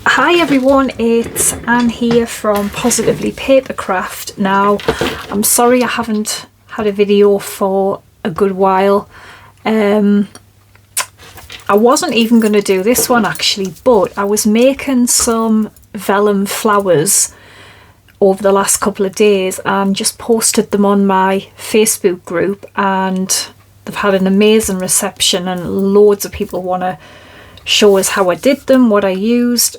Hi everyone, it's Anne here from Positively Papercraft. Now, I'm sorry I haven't had a video for a good while. I wasn't even going to do this one actually, but I was making some vellum flowers over the last couple of days and just posted them on my Facebook group, and they've had an amazing reception and loads of people want to show us how I did them, what I used.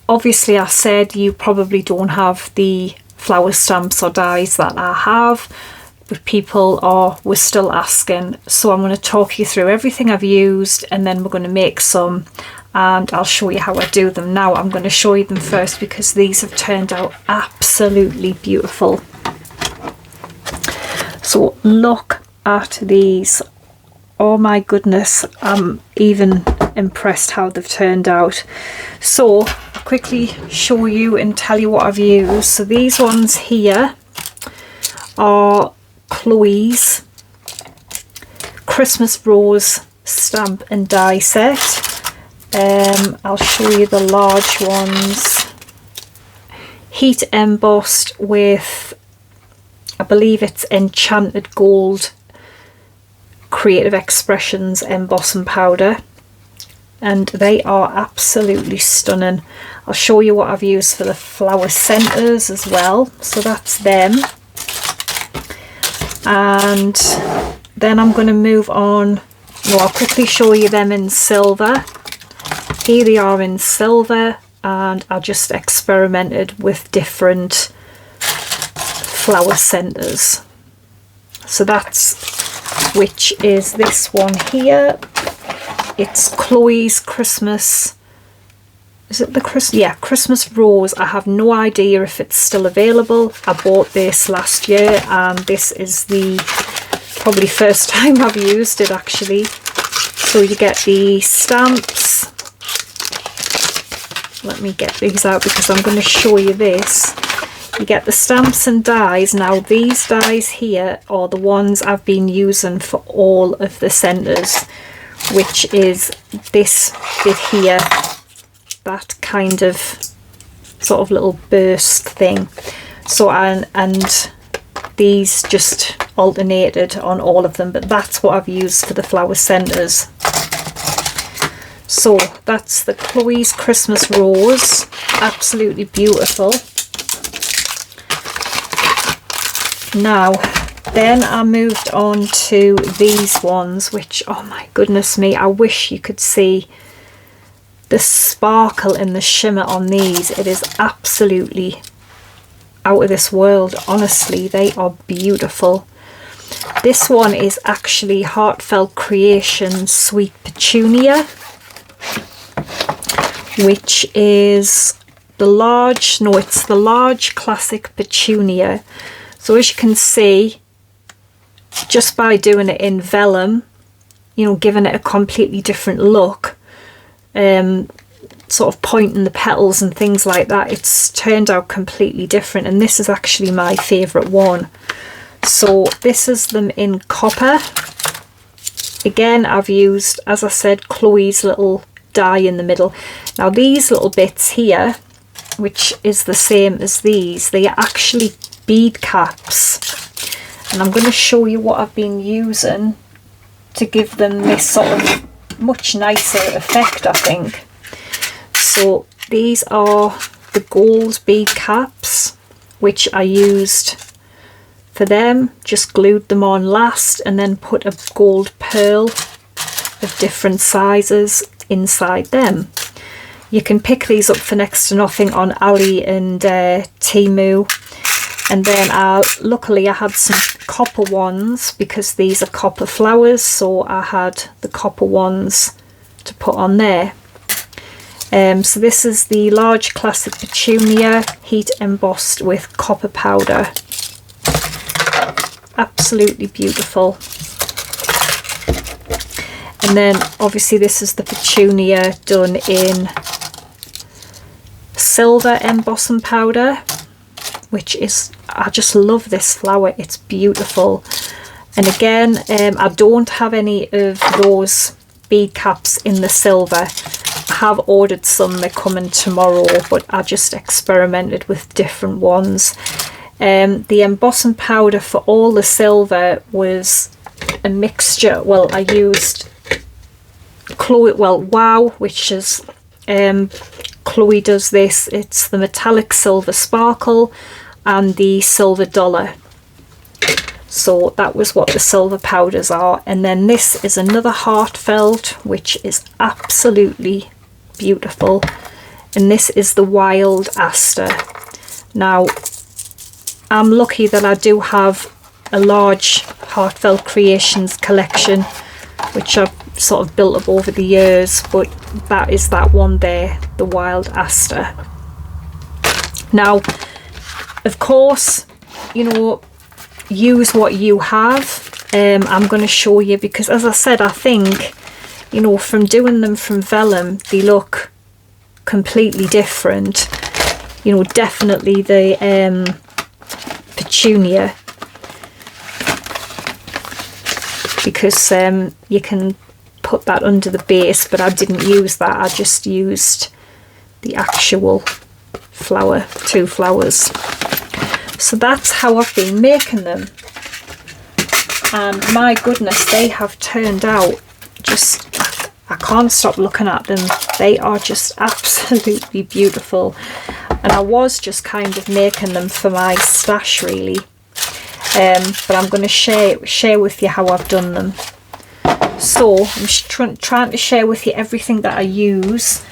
Obviously, I said you probably don't have the flower stamps or dies that I have, but people were still asking. So I'm going to talk you through everything I've used, and then we're going to make some, and I'll show you how I do them. Now I'm going to show you them first because these have turned out absolutely beautiful. So look at these. Oh my goodness, I'm even impressed how they've turned out. So I'll quickly show you and tell you what I've used. So these ones here are Chloe's Christmas Rose stamp and die set. I'll show you the large ones. Heat embossed with, I believe it's Enchanted Gold Creative Expressions embossing powder, and they are absolutely stunning. I'll show you what I've used for the flower centers as well. So that's them, and then I'm going to move on. No, I'll quickly show you them in silver. Here they are in silver, and I just experimented with different flower centers. So that's, which is this one here. It's Chloe's Christmas, is it the Christmas Rose. I have no idea if it's still available. I bought this last year, and this is the probably first time I've used it actually. So you get the stamps. Let me get these out because I'm going to show you this. You get the stamps and dies. Now these dies here are the ones I've been using for all of the centers, which is this bit here, that kind of sort of little burst thing. So and these just alternated on all of them, but that's what I've used for the flower centers. So that's the Chloe's Christmas Rose, absolutely beautiful. Now then I moved on to these ones, which, oh my goodness me, I wish you could see the sparkle and the shimmer on these. It is absolutely out of this world. Honestly, they are beautiful. This one is actually Heartfelt Creation Sweet Petunia, which is the large, no, it's the large classic Petunia. So as you can see, just by doing it in vellum, you know, giving it a completely different look, sort of pointing the petals and things like that, it's turned out completely different, and this is actually my favourite one. So this is them in copper. Again, I've used, as I said, Chloe's little die in the middle. Now these little bits here, which is the same as these, they are actually bead caps, and I'm going to show you what I've been using to give them this sort of much nicer effect, I think. So these are the gold bead caps, which I used for them, just glued them on last and then put a gold pearl of different sizes inside them. You can pick these up for next to nothing on Ali and Temu. And then luckily I had some copper ones because these are copper flowers, so I had the copper ones to put on there. So this is the large classic Petunia, heat embossed with copper powder. Absolutely beautiful. And then obviously this is the Petunia done in silver embossing powder, which is, I just love this flower, it's beautiful. And again, I don't have any of those bead caps in the silver. I have ordered some, they're coming tomorrow, but I just experimented with different ones. The embossing powder for all the silver was a mixture. Well, I used Wow, which is Chloe does this. It's the metallic silver sparkle and the silver dollar. So that was what the silver powders are. And then this is another heartfelt, which is absolutely beautiful. And this is the wild aster. Now, I'm lucky that I do have a large Heartfelt Creations collection, which I've sort of built up over the years, but that is that one there, the wild aster. Now, of course, you know, use what you have. I'm going to show you, because as I said, I think, you know, from doing them from vellum, they look completely different. You know, definitely the Petunia, because you can put that under the base, but I didn't use that. I just used the actual flower, 2 flowers. So that's how I've been making them, and my goodness, they have turned out just, I can't stop looking at them. They are just absolutely beautiful, and I was just kind of making them for my stash really, but I'm going to share with you how I've done them. So I'm trying to share with you everything that I use.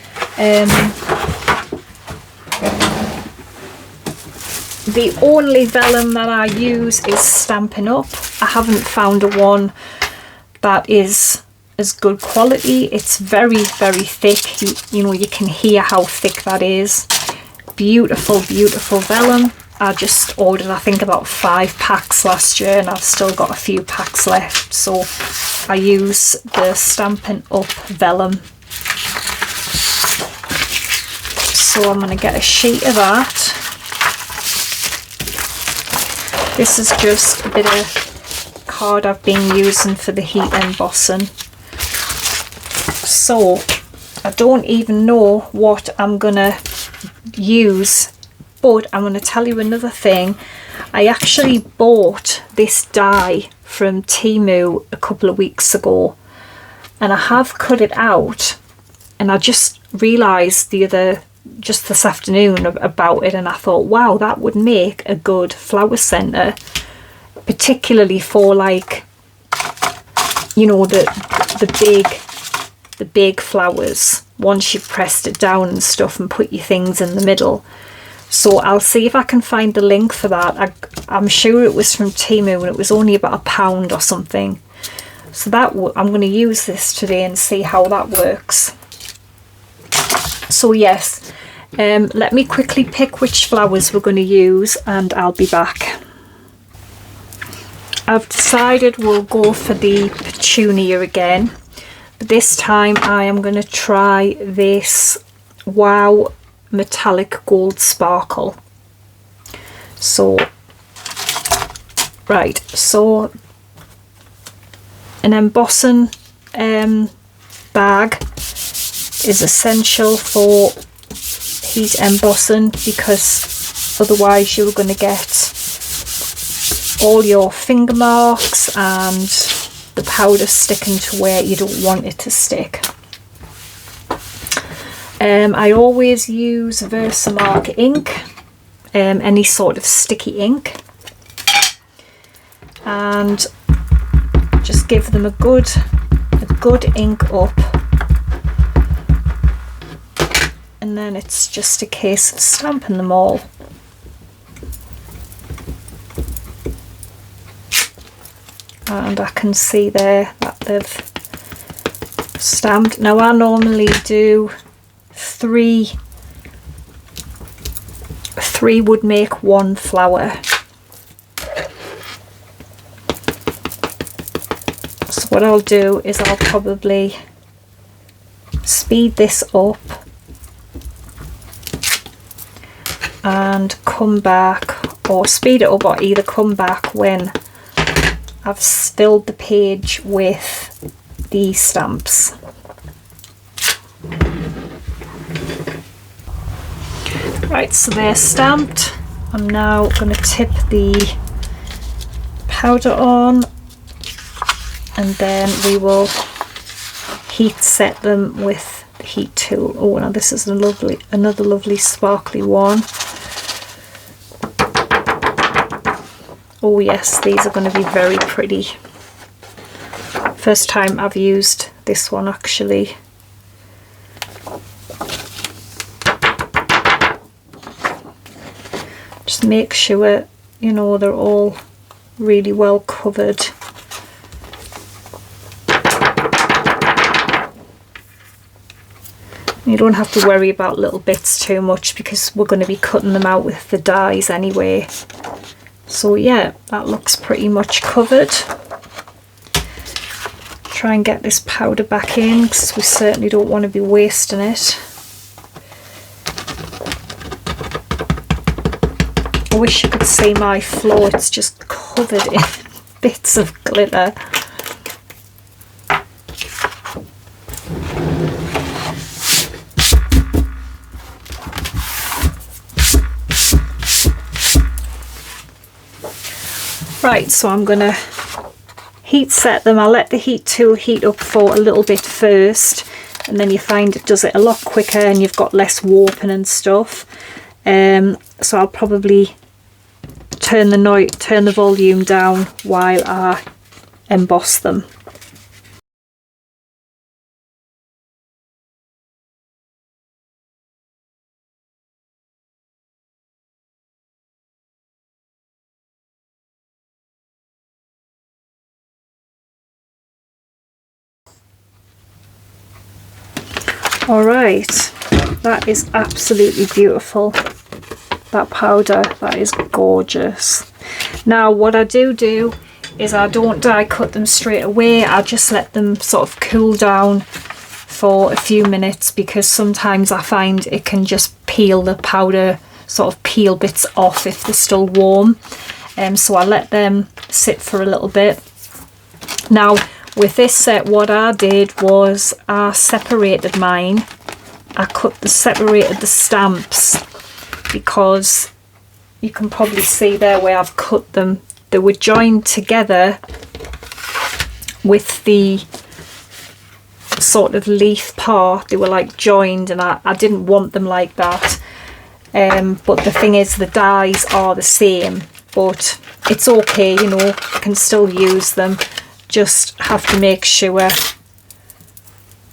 The only vellum that I use is Stampin' Up. I haven't found a one that is as good quality. It's very, very thick. You know, you can hear how thick that is. Beautiful, beautiful vellum. I just ordered, I think, about 5 packs last year, and I've still got a few packs left. So I use the Stampin' Up vellum. So I'm going to get a sheet of that. This is just a bit of card I've been using for the heat embossing. So I don't even know what I'm going to use, but I'm going to tell you another thing. I actually bought this die from Temu a couple of weeks ago, and I have cut it out, and I just realised just this afternoon about it, and I thought, wow, that would make a good flower centre, particularly for, like, you know, the big flowers, once you've pressed it down and stuff and put your things in the middle. So I'll see if I can find the link for that. I'm sure it was from Temu, and it was only about £1 or something. So that I'm going to use this today and see how that works. So yes, let me quickly pick which flowers we're going to use, and I'll be back. I've decided we'll go for the Petunia again, but this time I am going to try this Wow metallic gold sparkle. So right, so an embossing bag is essential for heat embossing, because otherwise you're going to get all your finger marks and the powder sticking to where you don't want it to stick. I always use Versamark ink, any sort of sticky ink, and just give them a good ink up, and then it's just a case of stamping them all. And I can see there that they've stamped. Now I normally do three would make 1 flower. So what I'll do is I'll probably speed this up and come back, or speed it up, or either come back when I've filled the page with the stamps. Right, so they're stamped. I'm now going to tip the powder on, and then we will heat set them with the heat tool. Oh, now this is another lovely sparkly one. Oh yes, these are going to be very pretty. First time I've used this one actually. Just make sure, you know, they're all really well covered. You don't have to worry about little bits too much because we're going to be cutting them out with the dies anyway. So yeah, that looks pretty much covered. Try and get this powder back in because we certainly don't want to be wasting it. I wish you could see my floor, it's just covered in bits of glitter. Right, so I'm going to heat set them. I'll let the heat tool heat up for a little bit first, and then you find it does it a lot quicker and you've got less warping and stuff. So I'll probably turn the volume down while I emboss them. Alright, that is absolutely beautiful. That powder, that is gorgeous. Now what I do is I don't die cut them straight away. I just let them sort of cool down for a few minutes because sometimes I find it can just peel the powder, sort of peel bits off if they're still warm. So I let them sit for a little bit. Now with this set, what I did was I separated mine. I separated the stamps because you can probably see there where I've cut them. They were joined together with the sort of leaf part. They were like joined, and I didn't want them like that. But the thing is, the dies are the same, but it's okay, you know, you can still use them. Just have to make sure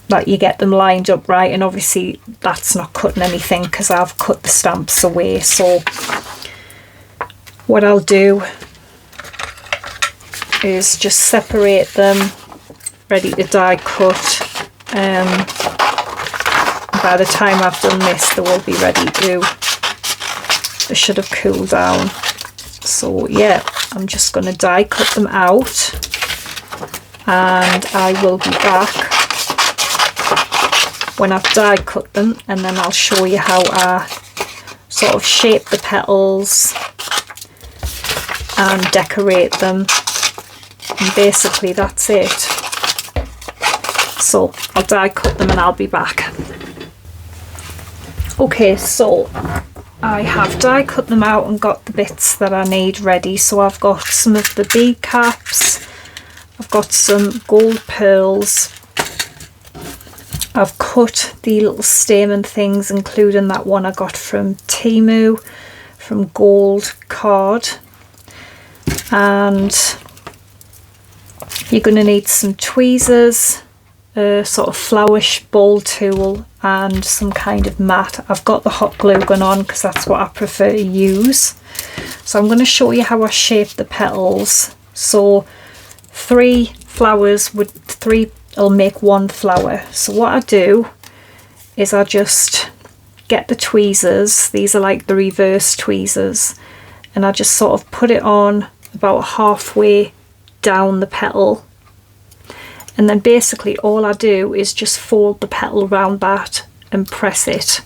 that you get them lined up right, and obviously that's not cutting anything because I've cut the stamps away. So what I'll do is just separate them, ready to die cut. By the time I've done this, they will be ready to, they should have cooled down. So yeah, I'm just going to die cut them out, and I will be back when I've die cut them, and then I'll show you how I sort of shape the petals and decorate them, and basically that's it. So I'll die cut them and I'll be back. Okay, so I have die cut them out and got the bits that I need ready. So I've got some of the bead caps, I've got some gold pearls, I've cut the little stamen things, including that one I got from Temu, from Gold Card. And you're going to need some tweezers, a sort of flourish ball tool, and some kind of mat. I've got the hot glue gun on because that's what I prefer to use. So I'm going to show you how I shape the petals. So 3 flowers would, 3 will make 1 flower. So what I do is I just get the tweezers, these are like the reverse tweezers, and I just sort of put it on about halfway down the petal, and then basically all I do is just fold the petal around that and press it,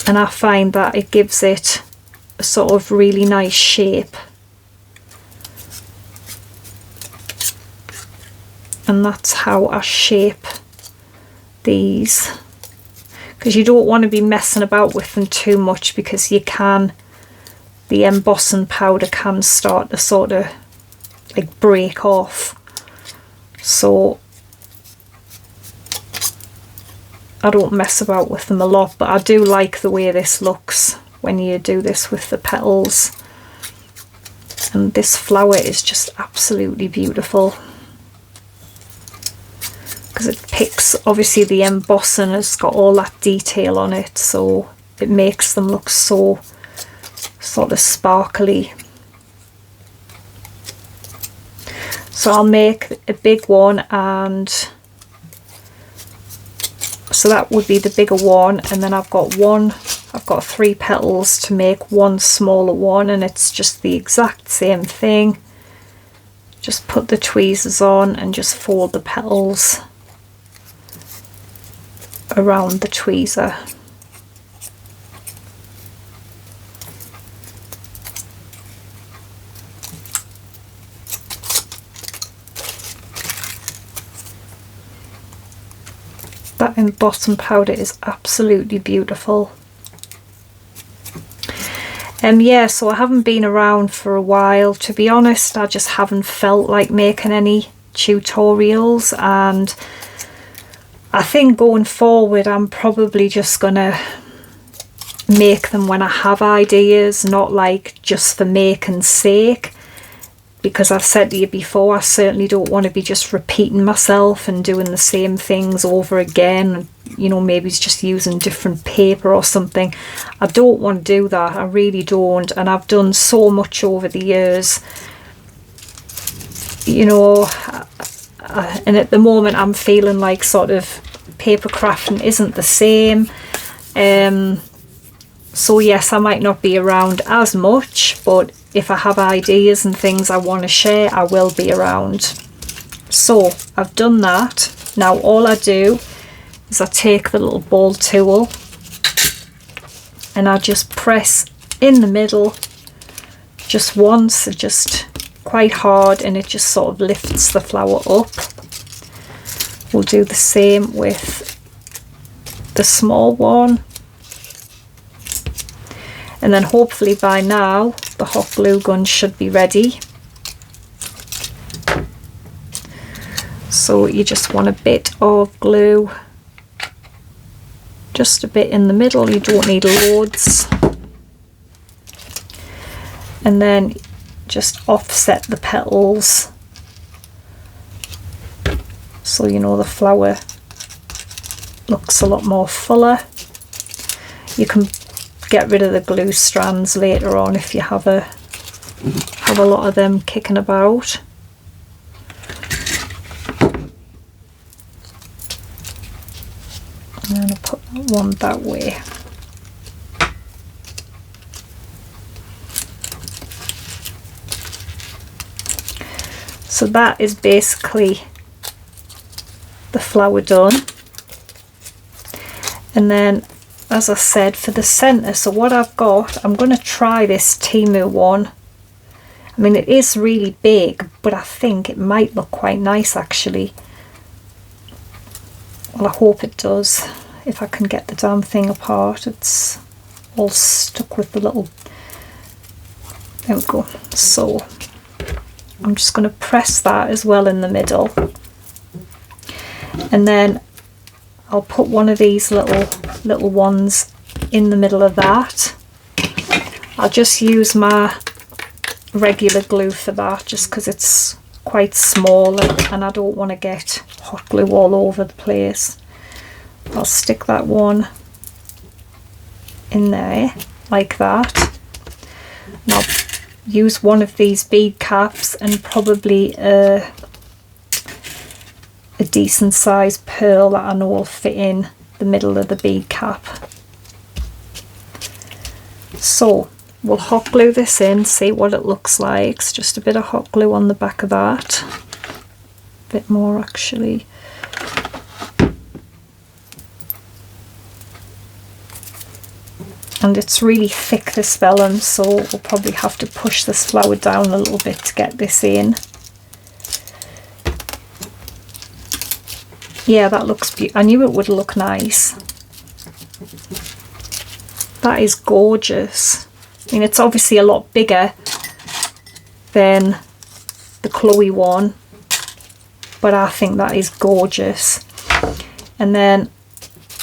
and I find that it gives it a sort of really nice shape. and that's how I shape these, because you don't want to be messing about with them too much, because the embossing powder can start to sort of like break off. So I don't mess about with them a lot, but I do like the way this looks when you do this with the petals. And this flower is just absolutely beautiful, because it picks, obviously the embossing has got all that detail on it, so it makes them look so sort of sparkly. So I'll make a big one, and so that would be the bigger one, and then I've got 3 petals to make one smaller one, and it's just the exact same thing. Just put the tweezers on and just fold the petals around the tweezer. That embossing powder is absolutely beautiful. Yeah, so I haven't been around for a while, to be honest. I just haven't felt like making any tutorials, and I think going forward I'm probably just gonna make them when I have ideas, not like just for making's sake, because I've said to you before, I certainly don't want to be just repeating myself and doing the same things over again. You know, maybe it's just using different paper or something. I don't want to do that, I really don't. And I've done so much over the years, you know, and at the moment I'm feeling like sort of paper crafting isn't the same. So yes, I might not be around as much, but if I have ideas and things I want to share, I will be around. So I've done that. Now all I do is I take the little ball tool and I just press in the middle just once, just quite hard, and it just sort of lifts the flower up. We'll do the same with the small one. And then hopefully by now the hot glue gun should be ready. So you just want a bit of glue, just a bit in the middle, you don't need loads. And then just offset the petals, so you know the flower looks a lot more fuller. You can get rid of the glue strands later on if you have a lot of them kicking about. And then I'll put that one that way. So that is basically the flower done. And then, as I said, for the centre, so what I've got, I'm going to try this Temu one. I mean, it is really big, but I think it might look quite nice actually. Well, I hope it does, if I can get the damn thing apart. It's all stuck with the little... There we go. So I'm just going to press that as well in the middle. And then I'll put one of these little ones in the middle of that. I'll just use my regular glue for that, just because it's quite small and I don't want to get hot glue all over the place. I'll stick that one in there like that. And I'll use one of these bead caps and probably a decent sized pearl that I know will fit in the middle of the bead cap. So we'll hot glue this in, see what it looks like. It's just a bit of hot glue on the back of that, a bit more actually. And it's really thick, this vellum, so we'll probably have to push this flower down a little bit to get this in. Yeah, that looks beautiful. I knew it would look nice. That is gorgeous. I mean, it's obviously a lot bigger than the Chloe one, but I think that is gorgeous. And then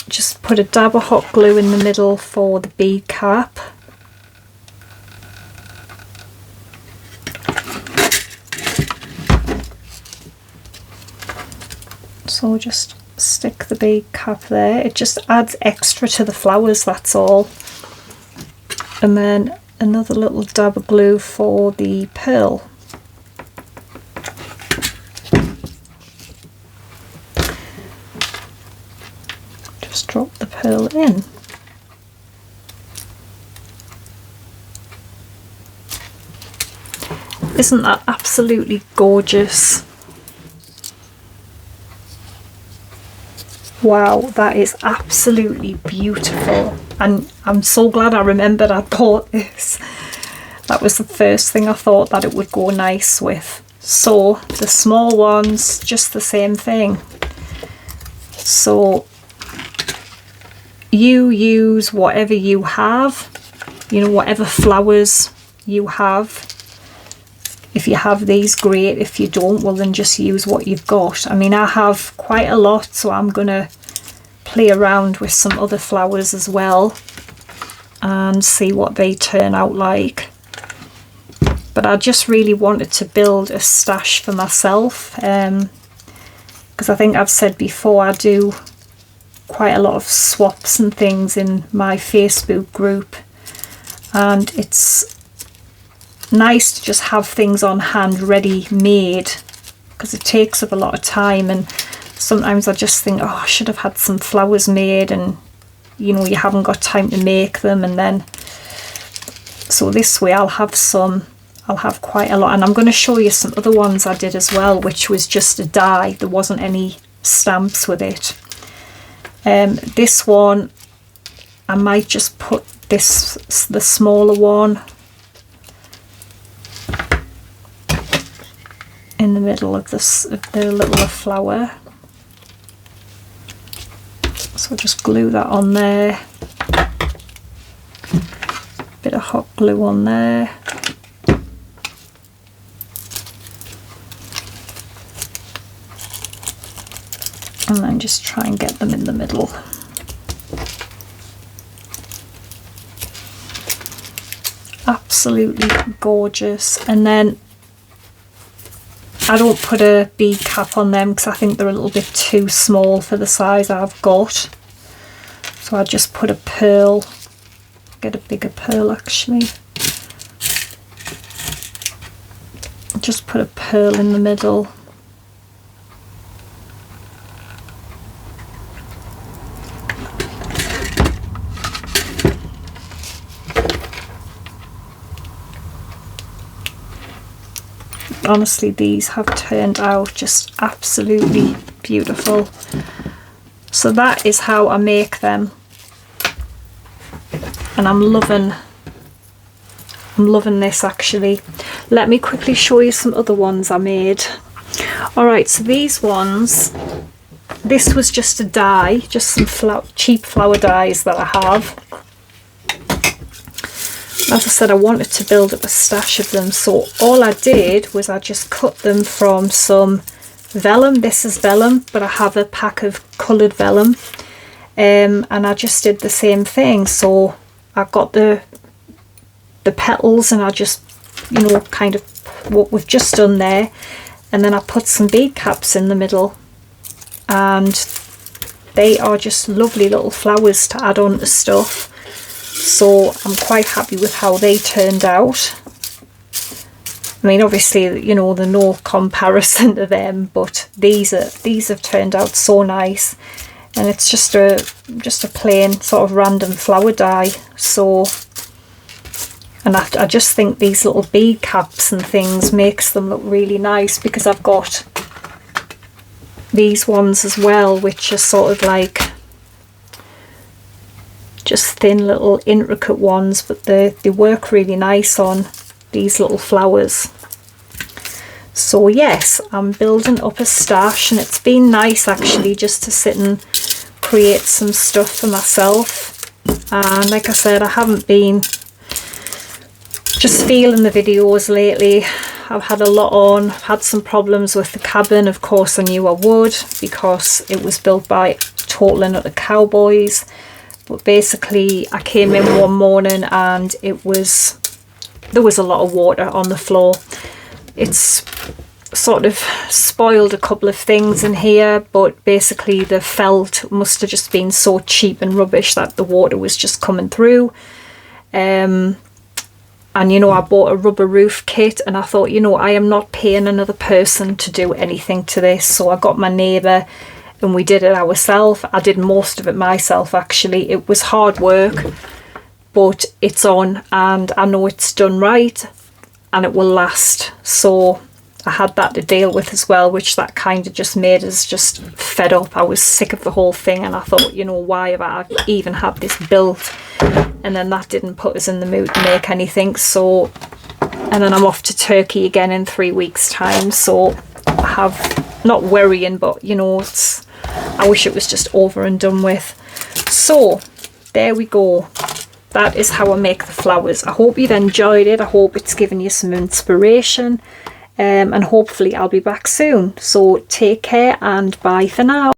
just put a dab of hot glue in the middle for the bead cap. So just stick the bead cap there. It just adds extra to the flowers, that's all. And then another little dab of glue for the pearl. Just drop the pearl in. Isn't that absolutely gorgeous? Wow, that is absolutely beautiful, and I'm so glad I remembered I bought this. That was the first thing I thought that it would go nice with. So the small ones, just the same thing. So you use whatever you have, you know, whatever flowers you have. If you have these, great. If you don't, well then just use what you've got. I mean, I have quite a lot, so I'm gonna play around with some other flowers as well and see what they turn out like. But I just really wanted to build a stash for myself, because I think I've said before I do quite a lot of swaps and things in my Facebook group, and it's nice to just have things on hand ready made, because it takes up a lot of time, and sometimes I just think, oh, I should have had some flowers made, and you know, you haven't got time to make them. And then so this way I'll have quite a lot, and I'm going to show you some other ones I did as well, which was just a die. There wasn't any stamps with it. This one I might just put the smaller one in the middle of the little flower. So just glue that on there, bit of hot glue on there, and then just try and get them in the middle. Absolutely gorgeous. And then I don't put a bead cap on them because I think they're a little bit too small for the size I've got. So I just put a pearl, get a bigger pearl actually. Just put a pearl in the middle. Honestly, these have turned out just absolutely beautiful. So that is how I make them, and I'm loving this actually. Let me quickly show you some other ones I made. Alright, so these ones, this was just a die, just some cheap flower dies that I have. As I said, I wanted to build up a stash of them, so all I did was I just cut them from some vellum. This is vellum, but I have a pack of coloured vellum, and I just did the same thing. So I got the petals, and I just, you know, kind of what we've just done there, and then I put some bead caps in the middle, and they are just lovely little flowers to add on to stuff. So I'm quite happy with how they turned out. I mean, obviously, you know, they're no comparison to them, but these have turned out so nice, and it's just a plain sort of random flower die. So, and I just think these little bead caps and things makes them look really nice, because I've got these ones as well, which are sort of like just thin little intricate ones, but they work really nice on these little flowers. So yes, I'm building up a stash, and it's been nice actually just to sit and create some stuff for myself. And like I said, I haven't been just feeling the videos lately. I've had a lot on. I've had some problems with the cabin. Of course I knew I would, because it was built by total and utter cowboys. But basically I came in one morning and there was a lot of water on the floor. It's sort of spoiled a couple of things in here, but basically the felt must have just been so cheap and rubbish that the water was just coming through. And you know, I bought a rubber roof kit, and I thought, you know, I am not paying another person to do anything to this. So I got my neighbour and we did it ourselves. I did most of it myself actually. It was hard work, but it's on, and I know it's done right and it will last. So I had that to deal with as well, which that kind of just made us just fed up. I was sick of the whole thing, and I thought, you know, why have I even had this built? And then that didn't put us in the mood to make anything. So, and then I'm off to Turkey again in 3 weeks time. So I have, not worrying, but you know, I wish it was just over and done with. So there we go. That is how I make the flowers. I hope you've enjoyed it. I hope it's given you some inspiration. And hopefully I'll be back soon. So take care and bye for now.